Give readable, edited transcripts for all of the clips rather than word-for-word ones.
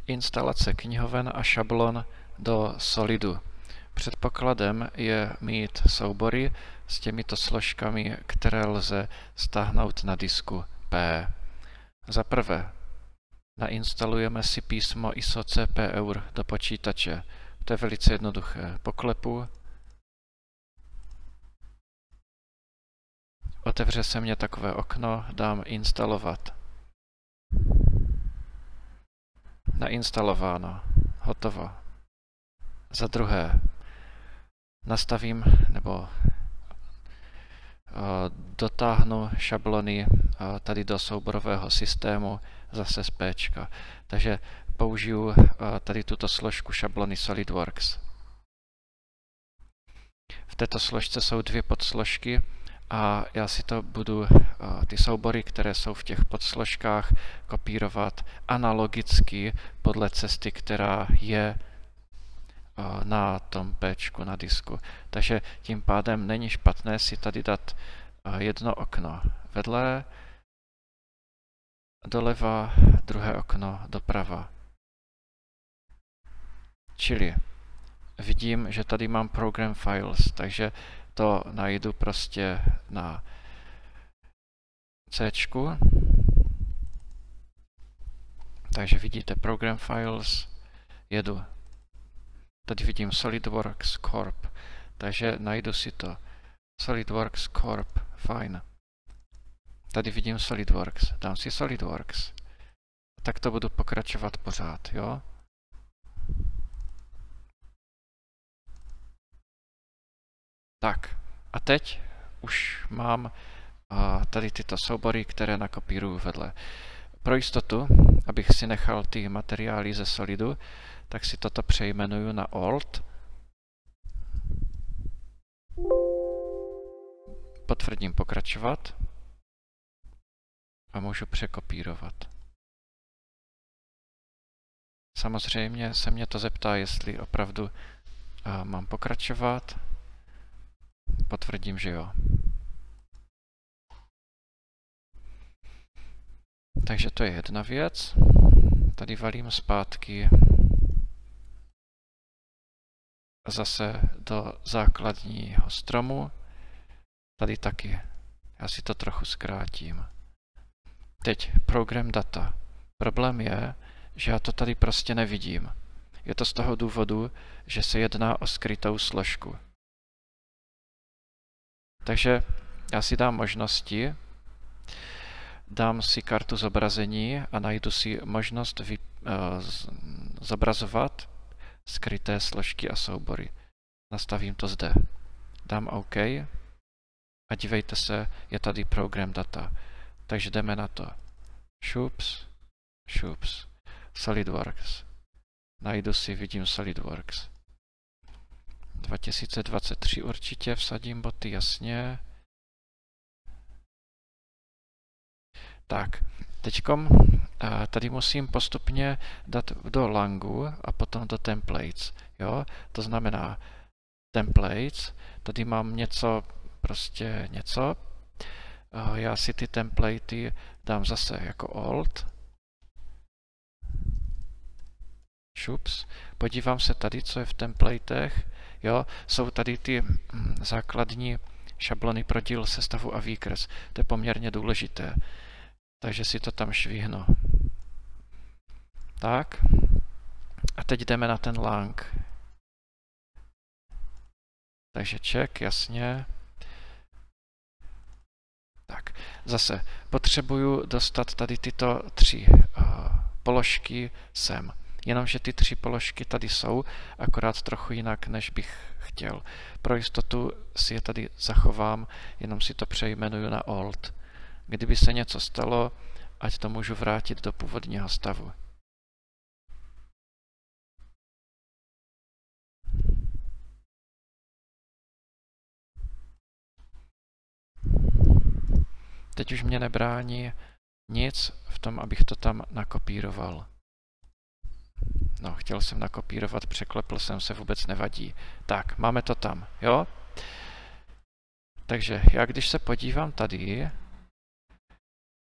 Instalace knihoven a šablon do Solidu. Předpokladem je mít soubory s těmito složkami, které lze stáhnout na disku P. Za prvé, nainstalujeme si písmo ISO CPUR do počítače. To je velice jednoduché. Poklepu. Otevře se mě takové okno, dám instalovat. Nainstalováno. Hotovo. Za druhé, nastavím nebo dotáhnu šablony tady do souborového systému zase z P. Takže použiju tady tuto složku šablony SolidWorks. V této složce jsou dvě podsložky a já si to budu, ty soubory, které jsou v těch podsložkách, kopírovat analogicky podle cesty, která je na tom P na disku. Takže tím pádem není špatné si tady dát jedno okno vedle, doleva, druhé okno doprava. Čili vidím, že tady mám program files, takže to najdu prostě na C. Takže vidíte program files, jedu. Tady vidím SolidWorks Corp, takže najdu si to. SolidWorks Corp, fajn. Tady vidím SolidWorks, dám si SolidWorks. Tak to budu pokračovat pořád, jo? Tak, a teď už mám tady tyto soubory, které nakopíruju vedle. Pro jistotu, abych si nechal ty materiály ze Solidu, tak si toto přejmenuju na Alt. Potvrdím pokračovat a můžu překopírovat. Samozřejmě se mě to zeptá, jestli opravdu mám pokračovat. Potvrdím, že jo. Takže to je jedna věc. Tady valím zpátky zase do základního stromu. Tady taky. Já si to trochu zkrátím. Teď program data. Problém je, že já to tady prostě nevidím. Je to z toho důvodu, že se jedná o skrytou složku. Takže já si dám možnosti, dám si kartu zobrazení a najdu si možnost zobrazovat skryté složky a soubory. Nastavím to zde. Dám OK a dívejte se, je tady program data. Takže jdeme na to. Šups, šups, SolidWorks. Najdu si, vidím SolidWorks. 2023 určitě vsadím boty, jasně. Tak, teďkom tady musím postupně dát do Langu a potom do Templates. Jo? To znamená Templates, tady mám něco, prostě něco. Já si ty templatey dám zase jako Alt. Šups. Podívám se tady, co je v templatech. Jo, jsou tady ty základní šablony pro díl, sestavu a výkres. To je poměrně důležité. Takže si to tam švihnu. Tak. A teď jdeme na ten Lang. Takže check, jasně. Tak, zase potřebuju dostat tady tyto tři položky sem. Jenomže ty tři položky tady jsou, akorát trochu jinak, než bych chtěl. Pro jistotu si je tady zachovám, jenom si to přejmenuju na Alt. Kdyby se něco stalo, ať to můžu vrátit do původního stavu. Teď už mě nebrání nic v tom, abych to tam nakopíroval. No, chtěl jsem nakopírovat, překlepl jsem se, vůbec nevadí. Tak, máme to tam, jo? Takže já když se podívám tady,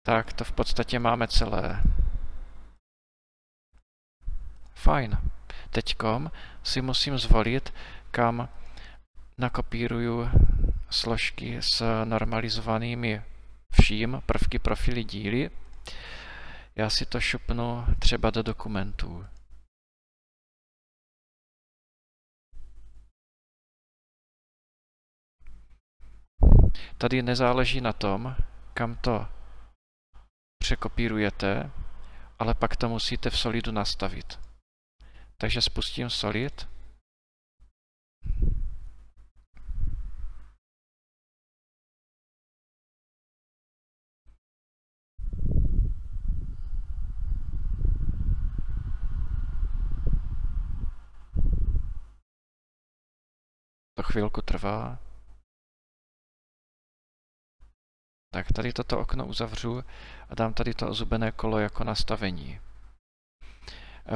tak to v podstatě máme celé. fajn. Teďkom si musím zvolit, kam nakopíruju složky s normalizovanými vším, prvky, profily, díly. Já si to šupnu třeba do dokumentů. Tady nezáleží na tom, kam to překopírujete, ale pak to musíte v Solidu nastavit. Takže spustím Solid. To chvilku trvá. Tak tady toto okno uzavřu a dám tady to ozubené kolo jako nastavení.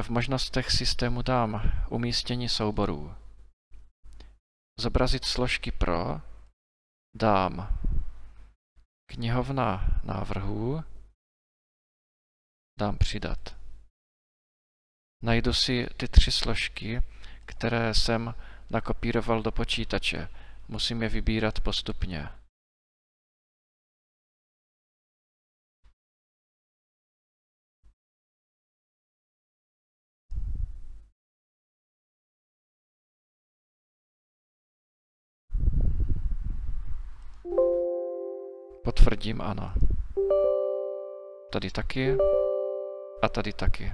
V možnostech systému dám umístění souborů. Zobrazit složky pro, dám knihovna návrhů, dám přidat. Najdu si ty 3 složky, které jsem nakopíroval do počítače. Musím je vybírat postupně. Potvrdím ano. Tady taky a tady taky.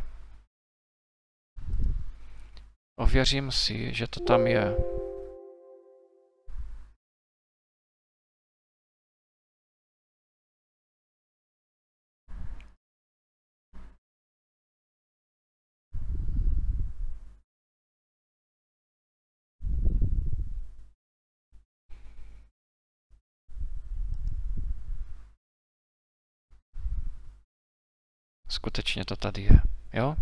Ověřím si, že to tam je. Skutečně to tady je, jo?